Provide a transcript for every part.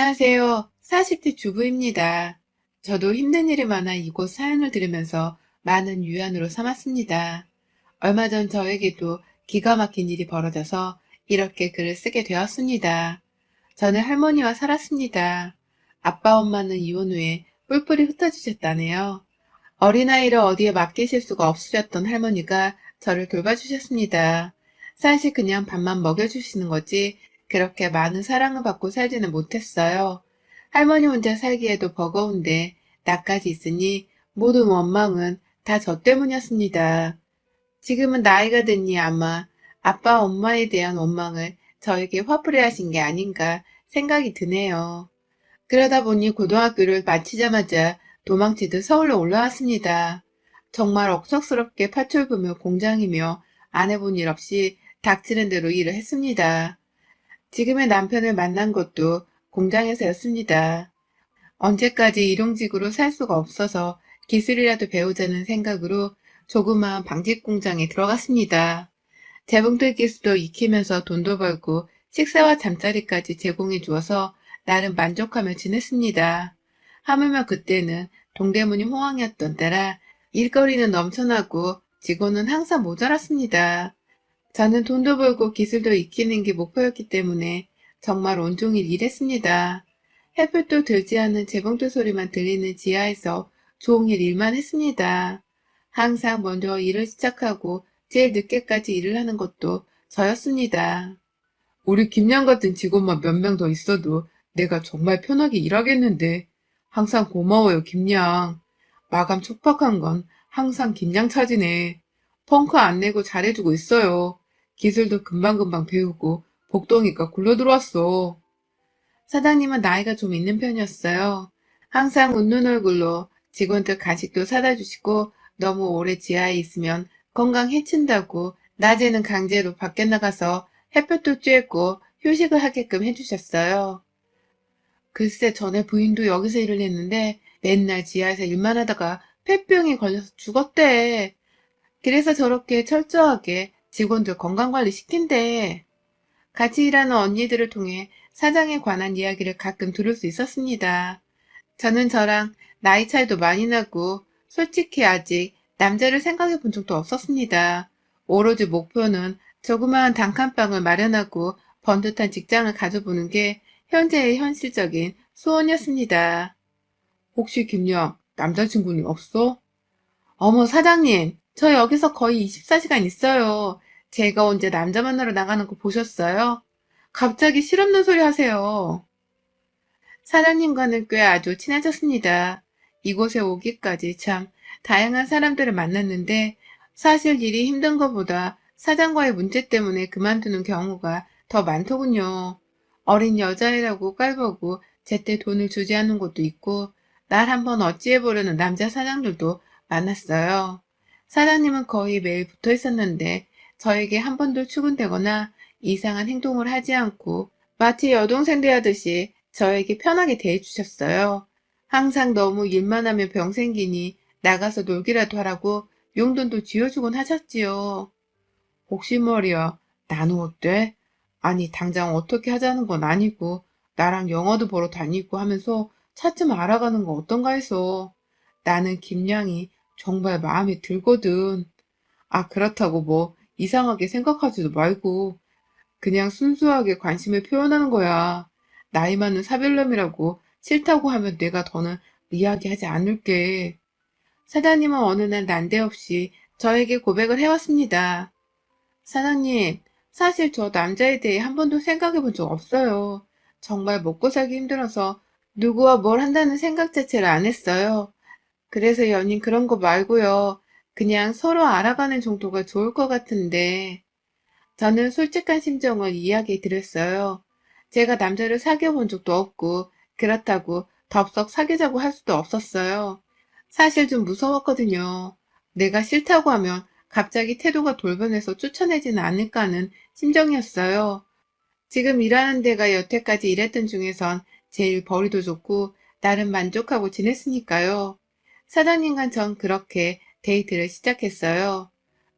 안녕하세요. 40대 주부입니다. 저도 힘든 일이 많아 이곳 사연을 들으면서 많은 위안으로 삼았습니다. 얼마 전 저에게도 기가 막힌 일이 벌어져서 이렇게 글을 쓰게 되었습니다. 저는 할머니와 살았습니다. 아빠 엄마는 이혼 후에 뿔뿔이 흩어지셨다네요. 어린아이를 어디에 맡기실 수가 없으셨던 할머니가 저를 돌봐주셨습니다. 사실 그냥 밥만 먹여주시는 거지 그렇게 많은 사랑을 받고 살지는 못했어요. 할머니 혼자 살기에도 버거운데 나까지 있으니 모든 원망은 다 저 때문이었습니다. 지금은 나이가 드니 아마 아빠 엄마에 대한 원망을 저에게 화풀이 하신 게 아닌가 생각이 드네요. 그러다 보니 고등학교를 마치자마자 도망치듯 서울로 올라왔습니다. 정말 억척스럽게 파출부며 공장이며 안 해본 일 없이 닥치는 대로 일을 했습니다. 지금의 남편을 만난 것도 공장에서였습니다. 언제까지 일용직으로 살 수가 없어서 기술이라도 배우자는 생각으로 조그마한 방직 공장에 들어갔습니다. 재봉틀 기술도 익히면서 돈도 벌고 식사와 잠자리까지 제공해 주어서 나름 만족하며 지냈습니다. 하물며 그때는 동대문이 호황이었던 때라 일거리는 넘쳐나고 직원은 항상 모자랐습니다. 저는 돈도 벌고 기술도 익히는 게 목표였기 때문에 정말 온종일 일했습니다. 햇볕도 들지 않는 재봉틀 소리만 들리는 지하에서 종일 일만 했습니다. 항상 먼저 일을 시작하고 제일 늦게까지 일을 하는 것도 저였습니다. 우리 김양 같은 직원만 몇 명 더 있어도 내가 정말 편하게 일하겠는데. 항상 고마워요, 김양. 마감 촉박한 건 항상 김양 차지네. 펑크 안 내고 잘해주고 있어요. 기술도 금방금방 배우고 복덩이가 굴러들어왔어. 사장님은 나이가 좀 있는 편이었어요. 항상 웃는 얼굴로 직원들 간식도 사다 주시고 너무 오래 지하에 있으면 건강 해친다고 낮에는 강제로 밖에 나가서 햇볕도 쬐고 휴식을 하게끔 해주셨어요. 글쎄 전에 부인도 여기서 일을 했는데 맨날 지하에서 일만 하다가 폐병에 걸려서 죽었대. 그래서 저렇게 철저하게 직원들 건강관리 시킨대. 같이 일하는 언니들을 통해 사장에 관한 이야기를 가끔 들을 수 있었습니다. 저는 저랑 나이 차이도 많이 나고 솔직히 아직 남자를 생각해 본 적도 없었습니다. 오로지 목표는 조그마한 단칸방을 마련하고 번듯한 직장을 가져보는 게 현재의 현실적인 소원이었습니다. 혹시 김양, 남자친구는 없어? 어머, 사장님, 저 여기서 거의 24시간 있어요. 제가 언제 남자 만나러 나가는 거 보셨어요? 갑자기 실없는 소리 하세요. 사장님과는 꽤 아주 친해졌습니다. 이곳에 오기까지 참 다양한 사람들을 만났는데 사실 일이 힘든 것보다 사장과의 문제 때문에 그만두는 경우가 더 많더군요. 어린 여자애라고 깔보고 제때 돈을 주지 않는 곳도 있고 날 한번 어찌해보려는 남자 사장들도 많았어요. 사장님은 거의 매일 붙어 있었는데 저에게 한 번도 출근되거나 이상한 행동을 하지 않고 마치 여동생 대하듯이 저에게 편하게 대해주셨어요. 항상 너무 일만 하면 병 생기니 나가서 놀기라도 하라고 용돈도 쥐어주곤 하셨지요. 혹시 말이야, 나는 어때? 아니, 당장 어떻게 하자는 건 아니고, 나랑 영화도 보러 다니고 하면서 차츰 알아가는 거 어떤가 해서. 나는 김양이 정말 마음에 들거든. 아, 그렇다고 뭐, 이상하게 생각하지도 말고, 그냥 순수하게 관심을 표현하는 거야. 나이 많은 사별남이라고 싫다고 하면 내가 더는 이야기하지 않을게. 사장님은 어느 날 난데없이 저에게 고백을 해왔습니다. 사장님, 사실 저 남자에 대해 한 번도 생각해 본 적 없어요. 정말 먹고 살기 힘들어서 누구와 뭘 한다는 생각 자체를 안 했어요. 그래서 연인 그런 거 말고요. 그냥 서로 알아가는 정도가 좋을 것 같은데. 저는 솔직한 심정을 이야기 드렸어요. 제가 남자를 사귀어 본 적도 없고, 그렇다고 덥석 사귀자고 할 수도 없었어요. 사실 좀 무서웠거든요. 내가 싫다고 하면 갑자기 태도가 돌변해서 쫓아내지는 않을까 하는 심정이었어요. 지금 일하는 데가 여태까지 일했던 중에선 제일 벌이도 좋고, 나름 만족하고 지냈으니까요. 사장님과 전 그렇게 데이트를 시작했어요.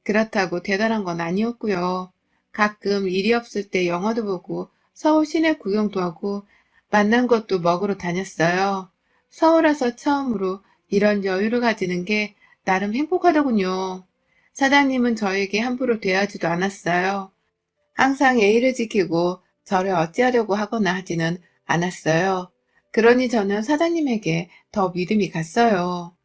그렇다고 대단한 건 아니었고요. 가끔 일이 없을 때 영화도 보고 서울 시내 구경도 하고 만난 것도 먹으러 다녔어요. 서울 와서 처음으로 이런 여유를 가지는 게 나름 행복하더군요. 사장님은 저에게 함부로 대하지도 않았어요. 항상 예의를 지키고 저를 어찌하려고 하거나 하지는 않았어요. 그러니 저는 사장님에게 더 믿음이 갔어요.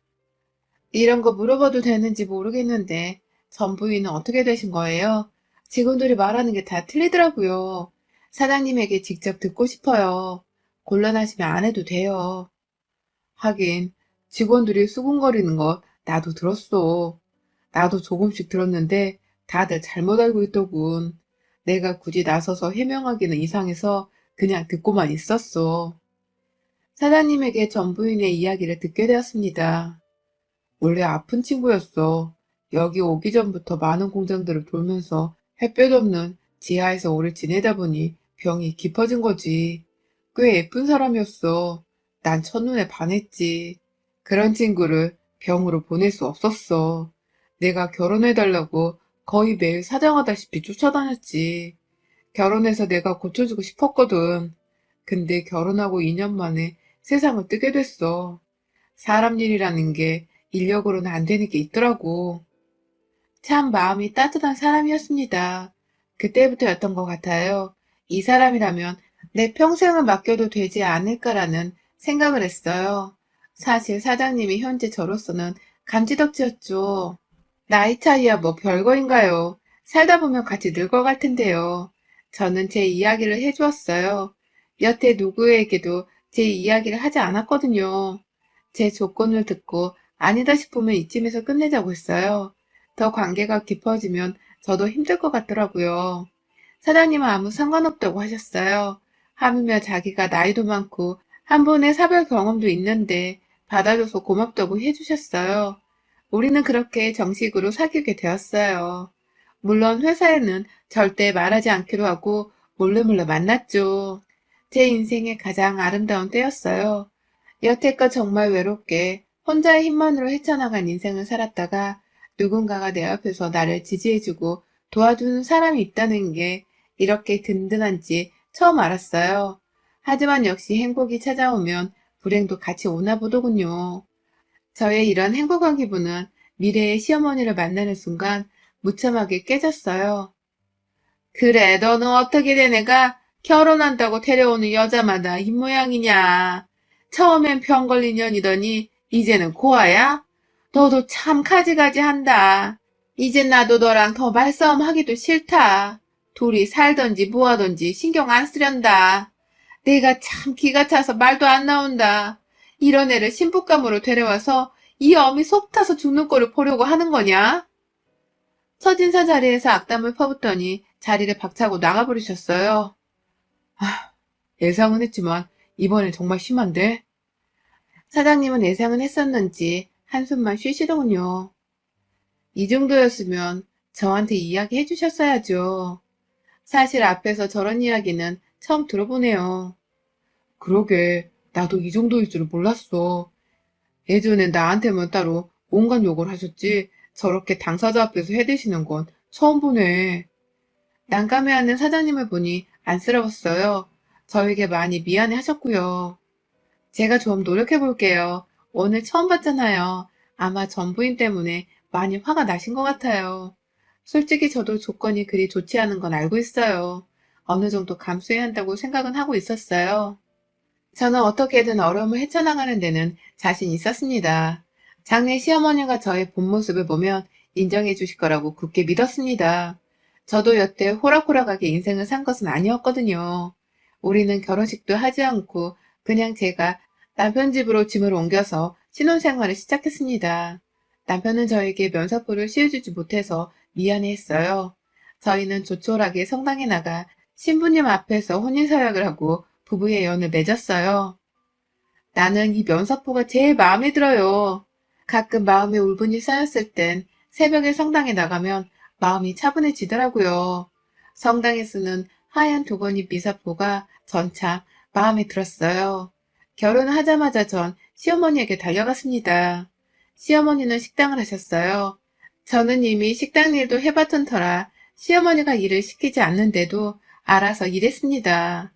이런 거 물어봐도 되는지 모르겠는데 전 부인은 어떻게 되신 거예요? 직원들이 말하는 게 다 틀리더라고요. 사장님에게 직접 듣고 싶어요. 곤란하시면 안 해도 돼요. 하긴 직원들이 수군거리는 거 나도 들었어. 나도 조금씩 들었는데 다들 잘못 알고 있더군. 내가 굳이 나서서 해명하기는 이상해서 그냥 듣고만 있었어. 사장님에게 전 부인의 이야기를 듣게 되었습니다. 원래 아픈 친구였어. 여기 오기 전부터 많은 공장들을 돌면서 햇볕 없는 지하에서 오래 지내다 보니 병이 깊어진 거지. 꽤 예쁜 사람이었어. 난 첫눈에 반했지. 그런 친구를 병으로 보낼 수 없었어. 내가 결혼해달라고 거의 매일 사정하다시피 쫓아다녔지. 결혼해서 내가 고쳐주고 싶었거든. 근데 결혼하고 2년 만에 세상을 뜨게 됐어. 사람 일이라는 게 인력으로는 안 되는 게 있더라고. 참 마음이 따뜻한 사람이었습니다. 그때부터였던 것 같아요. 이 사람이라면 내 평생을 맡겨도 되지 않을까라는 생각을 했어요. 사실 사장님이 현재 저로서는 감지덕지였죠. 나이 차이야 뭐 별거인가요? 살다 보면 같이 늙어갈 텐데요. 저는 제 이야기를 해주었어요. 여태 누구에게도 제 이야기를 하지 않았거든요. 제 조건을 듣고 아니다 싶으면 이쯤에서 끝내자고 했어요. 더 관계가 깊어지면 저도 힘들 것 같더라고요. 사장님은 아무 상관없다고 하셨어요. 하물며 자기가 나이도 많고 한 번의 사별 경험도 있는데 받아줘서 고맙다고 해주셨어요. 우리는 그렇게 정식으로 사귀게 되었어요. 물론 회사에는 절대 말하지 않기로 하고 몰래몰래 만났죠. 제 인생의 가장 아름다운 때였어요. 여태껏 정말 외롭게 혼자의 힘만으로 헤쳐나간 인생을 살았다가 누군가가 내 앞에서 나를 지지해주고 도와주는 사람이 있다는 게 이렇게 든든한지 처음 알았어요. 하지만 역시 행복이 찾아오면 불행도 같이 오나 보더군요. 저의 이런 행복한 기분은 미래의 시어머니를 만나는 순간 무참하게 깨졌어요. 그래, 너는 어떻게 된 애가 결혼한다고 데려오는 여자마다 이 모양이냐? 처음엔 병 걸린 년이더니 이제는 고아야? 너도 참 가지가지 한다. 이제 나도 너랑 더 말싸움 하기도 싫다. 둘이 살던지 뭐하던지 신경 안 쓰련다. 내가 참 기가 차서 말도 안 나온다. 이런 애를 신부감으로 데려와서 이 어미 속 타서 죽는 꼴을 보려고 하는 거냐? 첫인사 자리에서 악담을 퍼붓더니 자리를 박차고 나가버리셨어요. 아, 예상은 했지만 이번엔 정말 심한데? 사장님은 예상은 했었는지 한숨만 쉬시더군요. 이 정도였으면 저한테 이야기해 주셨어야죠. 사실 앞에서 저런 이야기는 처음 들어보네요. 그러게, 나도 이 정도일 줄은 몰랐어. 예전엔 나한테만 따로 온갖 욕을 하셨지 저렇게 당사자 앞에서 해대시는 건 처음 보네. 난감해하는 사장님을 보니 안쓰러웠어요. 저에게 많이 미안해 하셨고요. 제가 좀 노력해 볼게요. 오늘 처음 봤잖아요. 아마 전 부인 때문에 많이 화가 나신 것 같아요. 솔직히 저도 조건이 그리 좋지 않은 건 알고 있어요. 어느 정도 감수해야 한다고 생각은 하고 있었어요. 저는 어떻게든 어려움을 헤쳐나가는 데는 자신 있었습니다. 장래 시어머니가 저의 본 모습을 보면 인정해 주실 거라고 굳게 믿었습니다. 저도 여태 호락호락하게 인생을 산 것은 아니었거든요. 우리는 결혼식도 하지 않고 그냥 제가 남편 집으로 짐을 옮겨서 신혼생활을 시작했습니다. 남편은 저에게 면사포를 씌워주지 못해서 미안해했어요. 저희는 조촐하게 성당에 나가 신부님 앞에서 혼인서약을 하고 부부의 연을 맺었어요. 나는 이 면사포가 제일 마음에 들어요. 가끔 마음에 울분이 쌓였을 땐 새벽에 성당에 나가면 마음이 차분해지더라고요. 성당에 쓰는 하얀 두건이 미사포가 전참 마음에 들었어요. 결혼하자마자 전 시어머니에게 달려갔습니다. 시어머니는 식당을 하셨어요. 저는 이미 식당 일도 해봤던 터라 시어머니가 일을 시키지 않는데도 알아서 일했습니다.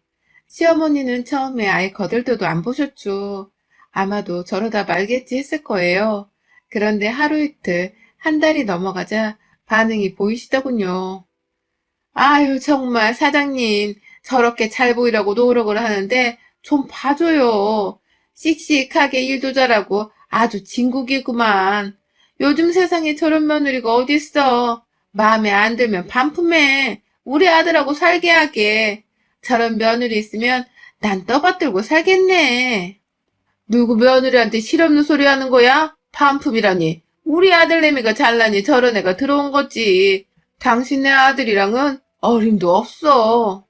시어머니는 처음에 아예 거들떠도 안 보셨죠. 아마도 저러다 말겠지 했을 거예요. 그런데 하루 이틀, 한 달이 넘어가자 반응이 보이시더군요. 아유, 정말 사장님, 저렇게 잘 보이려고 노력을 하는데 좀 봐줘요. 씩씩하게 일도 잘하고 아주 진국이구만. 요즘 세상에 저런 며느리가 어딨어. 마음에 안 들면 반품해. 우리 아들하고 살게 하게. 저런 며느리 있으면 난 떠받들고 살겠네. 누구 며느리한테 실없는 소리 하는 거야? 반품이라니. 우리 아들내미가 잘나니 저런 애가 들어온 거지. 당신네 아들이랑은 어림도 없어.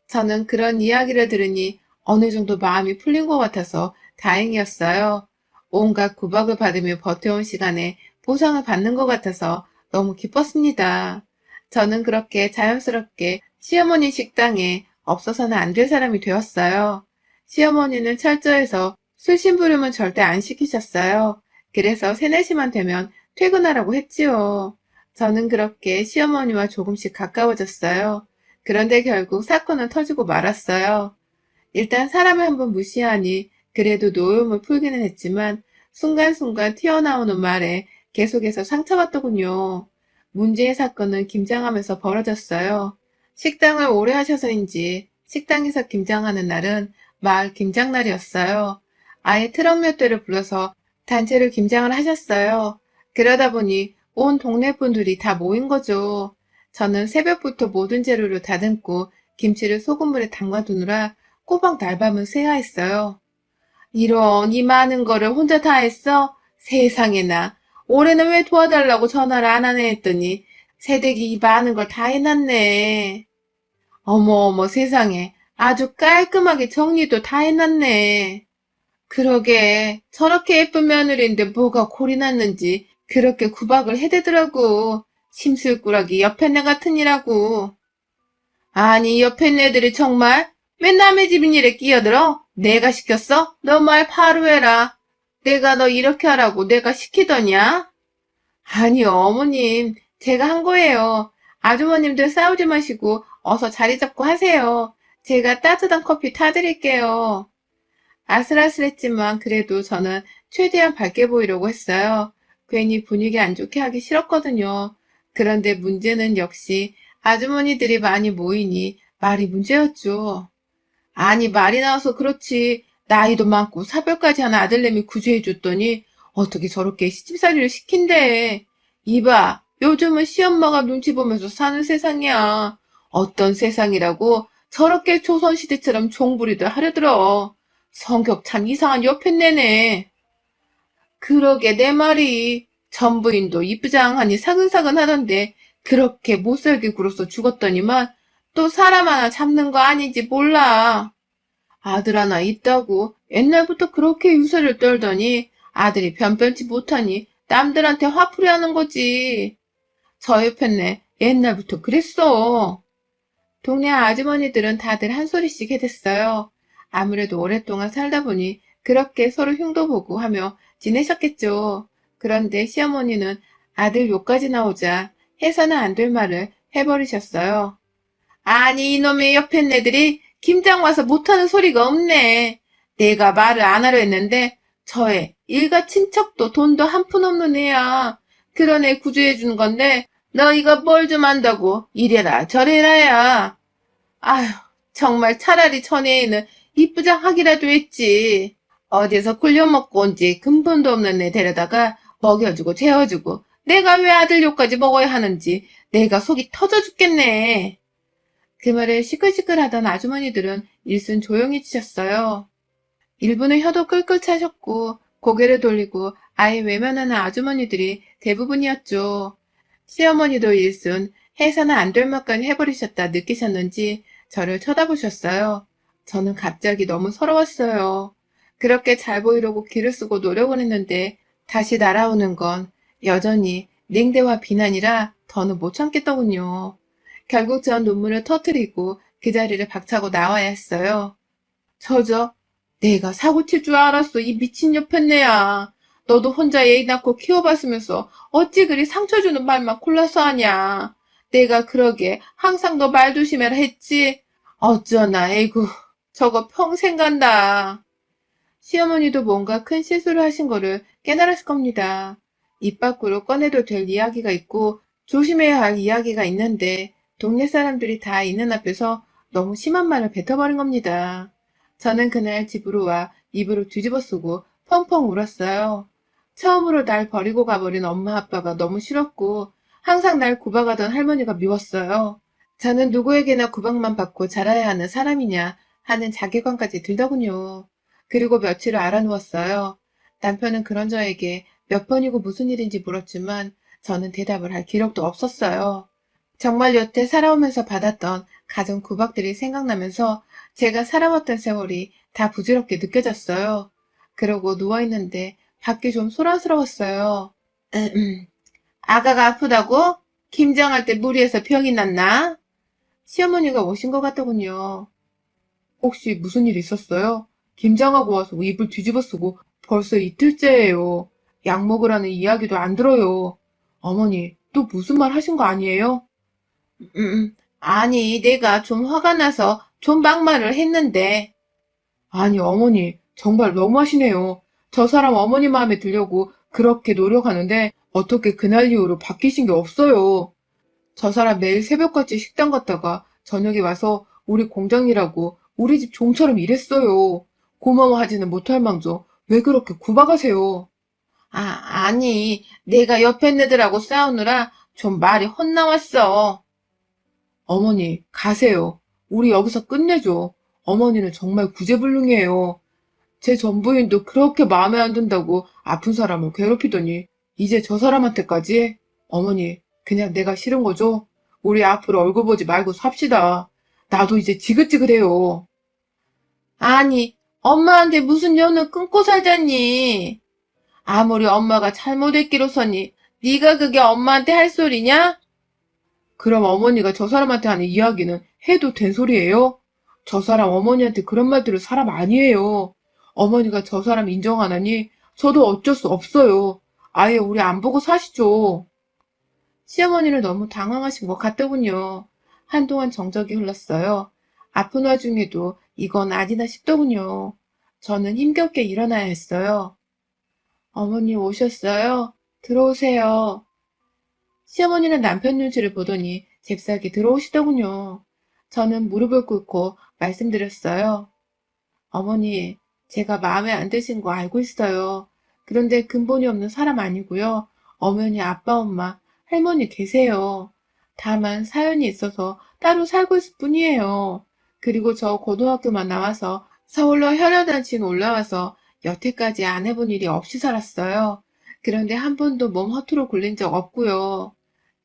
저는 그런 이야기를 들으니 어느 정도 마음이 풀린 것 같아서 다행이었어요. 온갖 구박을 받으며 버텨온 시간에 보상을 받는 것 같아서 너무 기뻤습니다. 저는 그렇게 자연스럽게 시어머니 식당에 없어서는 안 될 사람이 되었어요. 시어머니는 철저해서 술 심부름은 절대 안 시키셨어요. 그래서 3, 4시만 되면 퇴근하라고 했지요. 저는 그렇게 시어머니와 조금씩 가까워졌어요. 그런데 결국 사건은 터지고 말았어요. 일단 사람을 한번 무시하니 그래도 노여움을 풀기는 했지만 순간순간 튀어나오는 말에 계속해서 상처받더군요. 문제의 사건은 김장하면서 벌어졌어요. 식당을 오래 하셔서인지 식당에서 김장하는 날은 마을 김장날이었어요. 아예 트럭 몇 대를 불러서 단체로 김장을 하셨어요. 그러다 보니 온 동네 분들이 다 모인 거죠. 저는 새벽부터 모든 재료를 다듬고 김치를 소금물에 담가두느라 꼬박 날밤을 새야했어요. 이런 이 많은 거를 혼자 다 했어? 세상에나. 올해는 왜 도와달라고 전화를 안 하네 했더니 새댁이 이 많은 걸 다 해놨네. 어머 어머 세상에. 아주 깔끔하게 정리도 다 해놨네. 그러게 저렇게 예쁜 며느리인데 뭐가 골이 났는지 그렇게 구박을 해대더라고. 심술꾸러기 옆에네 같은 이라고. 아니 옆에 애들이 정말 왜 남의 집 일에 끼어들어? 내가 시켰어? 너 말 바로 해라. 내가 너 이렇게 하라고 내가 시키더냐? 아니요 어머님 제가 한 거예요. 아주머님들 싸우지 마시고 어서 자리 잡고 하세요. 제가 따뜻한 커피 타드릴게요. 아슬아슬했지만 그래도 저는 최대한 밝게 보이려고 했어요. 괜히 분위기 안 좋게 하기 싫었거든요. 그런데 문제는 역시 아주머니들이 많이 모이니 말이 문제였죠. 아니 말이 나와서 그렇지 나이도 많고 사별까지 하는 아들내미 구제해줬더니 어떻게 저렇게 시집살이를 시킨대. 이봐 요즘은 시엄마가 눈치 보면서 사는 세상이야. 어떤 세상이라고 저렇게 조선시대처럼 종부리들 하려들어. 성격 참 이상한 옆에내네. 그러게 내 말이 전부인도 이쁘장하니 사근사근 하던데 그렇게 못살게 굴어서 죽었더니만 또 사람 하나 잡는 거 아닌지 몰라. 아들 하나 있다고 옛날부터 그렇게 유세를 떨더니 아들이 변변치 못하니 남들한테 화풀이 하는 거지. 저 옆에네 옛날부터 그랬어. 동네 아주머니들은 다들 한 소리씩 해댔어요. 아무래도 오랫동안 살다 보니 그렇게 서로 흉도 보고 하며 지내셨겠죠. 그런데 시어머니는 아들 욕까지 나오자 해서는 안 될 말을 해버리셨어요. 아니 이놈의 옆에 애들이 김장 와서 못하는 소리가 없네. 내가 말을 안 하려 했는데 저애 일가 친척도 돈도 한 푼 없는 애야. 그런 애 구제해 주는 건데 너희가 뭘 좀 안다고 이래라 저래라야. 아휴 정말 차라리 전애에는 이쁘장하기라도 했지. 어디서 굴려먹고 온지 근본도 없는 애 데려다가 먹여주고 재워주고 내가 왜 아들 욕까지 먹어야 하는지 내가 속이 터져 죽겠네. 그 말에 시끌시끌하던 아주머니들은 일순 조용히 지셨어요. 일부는 혀도 끌끌 차셨고 고개를 돌리고 아예 외면하는 아주머니들이 대부분이었죠. 시어머니도 일순 해서는 안 될 것까지 해버리셨다 느끼셨는지 저를 쳐다보셨어요. 저는 갑자기 너무 서러웠어요. 그렇게 잘 보이려고 기를 쓰고 노력을 했는데 다시 날아오는 건 여전히 냉대와 비난이라 더는 못 참겠더군요. 결국 전 눈물을 터뜨리고 그 자리를 박차고 나와야 했어요. 저저 내가 사고칠 줄 알았어 이 미친 옆에네야. 너도 혼자 애 낳고 키워봤으면서 어찌 그리 상처 주는 말만 골라서 하냐. 내가 그러게 항상 너 말 조심해라 했지. 어쩌나 에이구 저거 평생 간다. 시어머니도 뭔가 큰 실수를 하신 거를 깨달았을 겁니다. 입 밖으로 꺼내도 될 이야기가 있고 조심해야 할 이야기가 있는데 동네 사람들이 다 있는 앞에서 너무 심한 말을 뱉어버린 겁니다. 저는 그날 집으로 와 이불을 뒤집어 쓰고 펑펑 울었어요. 처음으로 날 버리고 가버린 엄마 아빠가 너무 싫었고 항상 날 구박하던 할머니가 미웠어요. 저는 누구에게나 구박만 받고 자라야 하는 사람이냐 하는 자괴감까지 들더군요. 그리고 며칠을 알아누웠어요. 남편은 그런 저에게 몇 번이고 무슨 일인지 물었지만 저는 대답을 할 기력도 없었어요. 정말 여태 살아오면서 받았던 가정 구박들이 생각나면서 제가 살아왔던 세월이 다 부질없게 느껴졌어요. 그러고 누워있는데 밖이 좀 소란스러웠어요. 아가가 아프다고? 김장할 때 무리해서 병이 났나? 시어머니가 오신 것 같더군요. 혹시 무슨 일 있었어요? 김장하고 와서 이불 뒤집어 쓰고 벌써 이틀째예요. 약 먹으라는 이야기도 안 들어요. 어머니, 또 무슨 말 하신 거 아니에요? 아니, 내가 좀 화가 나서 좀 막말을 했는데. 아니, 어머니, 정말 너무하시네요. 저 사람 어머니 마음에 들려고 그렇게 노력하는데 어떻게 그날 이후로 바뀌신 게 없어요. 저 사람 매일 새벽같이 식당 갔다가 저녁에 와서 우리 공장 일하고 우리 집 종처럼 일했어요. 고마워하지는 못할 망정 왜 그렇게 구박하세요? 아니, 내가 옆에 애들하고 싸우느라 좀 말이 헛나왔어. 어머니, 가세요. 우리 여기서 끝내죠. 어머니는 정말 구제불능이에요. 제 전부인도 그렇게 마음에 안 든다고 아픈 사람을 괴롭히더니 이제 저 사람한테까지? 어머니, 그냥 내가 싫은 거죠? 우리 앞으로 얼굴 보지 말고 삽시다. 나도 이제 지긋지긋해요. 아니, 엄마한테 무슨 연을 끊고 살자니? 아무리 엄마가 잘못했기로서니 네가 그게 엄마한테 할 소리냐? 그럼 어머니가 저 사람한테 하는 이야기는 해도 된 소리예요? 저 사람 어머니한테 그런 말 들을 사람 아니에요. 어머니가 저 사람 인정 안 하니 저도 어쩔 수 없어요. 아예 우리 안 보고 사시죠. 시어머니는 너무 당황하신 것 같더군요. 한동안 정적이 흘렀어요. 아픈 와중에도 이건 아니다 싶더군요. 저는 힘겹게 일어나야 했어요. 어머니 오셨어요? 들어오세요. 시어머니는 남편 눈치를 보더니 잽싸게 들어오시더군요. 저는 무릎을 꿇고 말씀드렸어요. 어머니, 제가 마음에 안 드신 거 알고 있어요. 그런데 근본이 없는 사람 아니고요. 어머니, 아빠, 엄마, 할머니 계세요. 다만 사연이 있어서 따로 살고 있을 뿐이에요. 그리고 저 고등학교만 나와서 서울로 혈연단신 올라와서 여태까지 안 해본 일이 없이 살았어요. 그런데 한 번도 몸 허투루 굴린 적 없고요.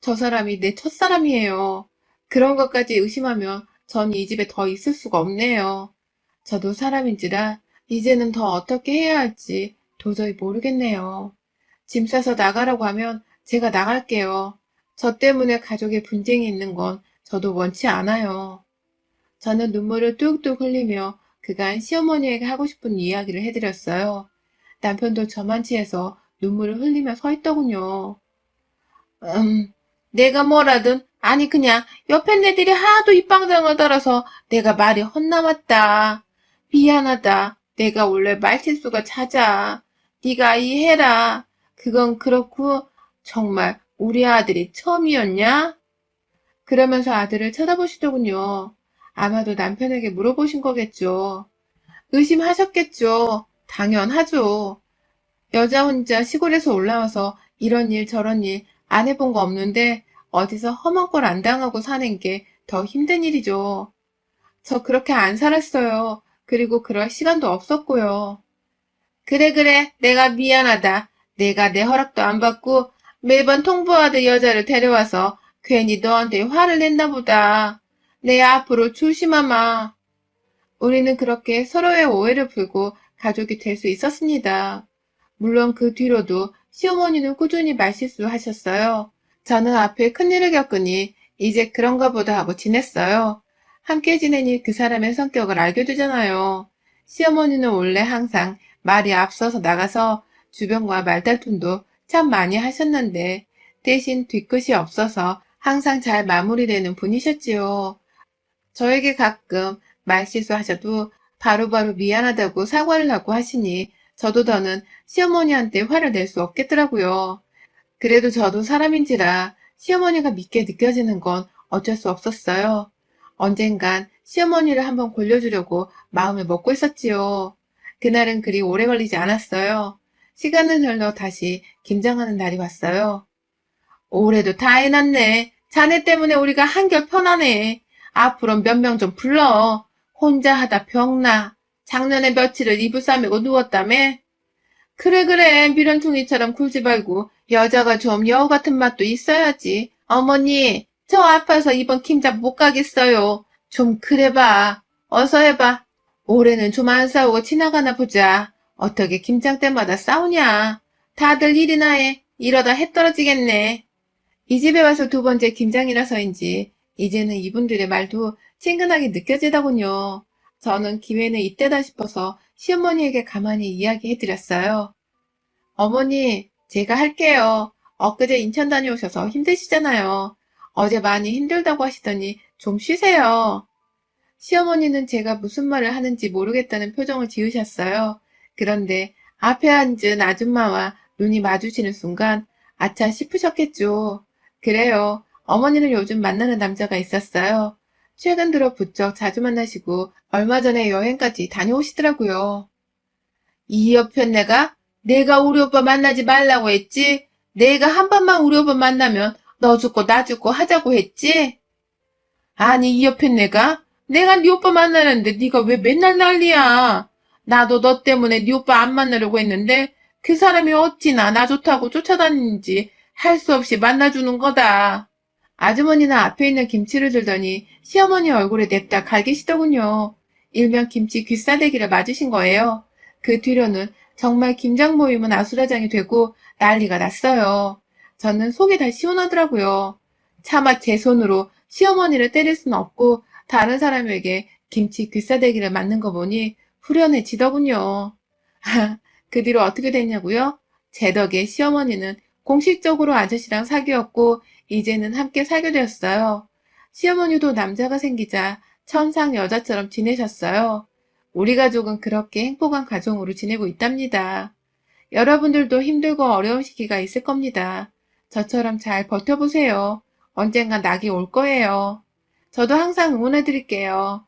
저 사람이 내 첫사람이에요. 그런 것까지 의심하면 전 이 집에 더 있을 수가 없네요. 저도 사람인지라 이제는 더 어떻게 해야 할지 도저히 모르겠네요. 짐 싸서 나가라고 하면 제가 나갈게요. 저 때문에 가족의 분쟁이 있는 건 저도 원치 않아요. 저는 눈물을 뚝뚝 흘리며 그간 시어머니에게 하고 싶은 이야기를 해드렸어요. 남편도 저만치 해서 눈물을 흘리며 서 있더군요. 음, 내가 뭐라든, 아니 그냥 옆에 애들이 하도 입방정을 떨어서 내가 말이 헛나왔다. 미안하다. 내가 원래 말실수가 잦아. 네가 이해해라. 그건 그렇고 정말 우리 아들이 처음이었냐? 그러면서 아들을 쳐다보시더군요. 아마도 남편에게 물어보신 거겠죠. 의심하셨겠죠. 당연하죠. 여자 혼자 시골에서 올라와서 이런 일 저런 일 안 해본 거 없는데 어디서 험한 꼴 안 당하고 사는 게 더 힘든 일이죠. 저 그렇게 안 살았어요. 그리고 그럴 시간도 없었고요. 그래, 내가 미안하다. 내가 내 허락도 안 받고 매번 통보하던 여자를 데려와서 괜히 너한테 화를 냈나 보다. 내 앞으로 조심하마. 우리는 그렇게 서로의 오해를 풀고 가족이 될 수 있었습니다. 물론 그 뒤로도 시어머니는 꾸준히 말실수하셨어요. 저는 앞에 큰일을 겪으니 이제 그런가 보다 하고 지냈어요. 함께 지내니 그 사람의 성격을 알게 되잖아요. 시어머니는 원래 항상 말이 앞서서 나가서 주변과 말다툼도 참 많이 하셨는데 대신 뒤끝이 없어서 항상 잘 마무리되는 분이셨지요. 저에게 가끔 말실수하셔도 바로바로 미안하다고 사과를 하고 하시니 저도 더는 시어머니한테 화를 낼 수 없겠더라고요. 그래도 저도 사람인지라 시어머니가 믿게 느껴지는 건 어쩔 수 없었어요. 언젠간 시어머니를 한번 골려주려고 마음을 먹고 있었지요. 그날은 그리 오래 걸리지 않았어요. 시간은 흘러 다시 김장하는 날이 왔어요. 올해도 다 해놨네. 자네 때문에 우리가 한결 편하네. 앞으로 몇 명 좀 불러. 혼자 하다 병나. 작년에 며칠을 이불 싸매고 누웠다며? 그래 그래 미련퉁이처럼 굴지 말고 여자가 좀 여우 같은 맛도 있어야지. 어머니 저 아파서 이번 김장 못 가겠어요. 좀 그래봐. 어서 해봐. 올해는 좀 안 싸우고 지나가나 보자. 어떻게 김장 때마다 싸우냐. 다들 일이나 해. 이러다 해 떨어지겠네. 이 집에 와서 두 번째 김장이라서인지 이제는 이분들의 말도 친근하게 느껴지더군요. 저는 기회는 이때다 싶어서 시어머니에게 가만히 이야기해드렸어요. 어머니, 제가 할게요. 엊그제 인천 다녀오셔서 힘드시잖아요. 어제 많이 힘들다고 하시더니 좀 쉬세요. 시어머니는 제가 무슨 말을 하는지 모르겠다는 표정을 지으셨어요. 그런데 앞에 앉은 아줌마와 눈이 마주치는 순간 아차 싶으셨겠죠. 그래요. 어머니는 요즘 만나는 남자가 있었어요. 최근 들어 부쩍 자주 만나시고 얼마 전에 여행까지 다녀오시더라고요. 이 옆에 내가 우리 오빠 만나지 말라고 했지? 내가 한 번만 우리 오빠 만나면 너 죽고 나 죽고 하자고 했지? 아니 이 옆에 내가 네 오빠 만나는데 네가 왜 맨날 난리야? 나도 너 때문에 네 오빠 안 만나려고 했는데 그 사람이 어찌나 나 좋다고 쫓아다니는지 할 수 없이 만나주는 거다. 아주머니는 앞에 있는 김치를 들더니 시어머니 얼굴에 냅다 갈기시더군요. 일명 김치 귀싸대기를 맞으신 거예요. 그 뒤로는 정말 김장 모임은 아수라장이 되고 난리가 났어요. 저는 속이 다 시원하더라고요. 차마 제 손으로 시어머니를 때릴 수는 없고 다른 사람에게 김치 귀싸대기를 맞는 거 보니 후련해지더군요. 그 뒤로 어떻게 됐냐고요? 제 덕에 시어머니는 공식적으로 아저씨랑 사귀었고 이제는 함께 살게 되었어요. 시어머니도 남자가 생기자 천상 여자처럼 지내셨어요. 우리 가족은 그렇게 행복한 가정으로 지내고 있답니다. 여러분들도 힘들고 어려운 시기가 있을 겁니다. 저처럼 잘 버텨보세요. 언젠가 낙이 올 거예요. 저도 항상 응원해드릴게요.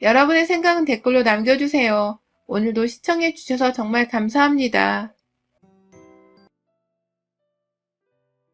여러분의 생각은 댓글로 남겨주세요. 오늘도 시청해주셔서 정말 감사합니다.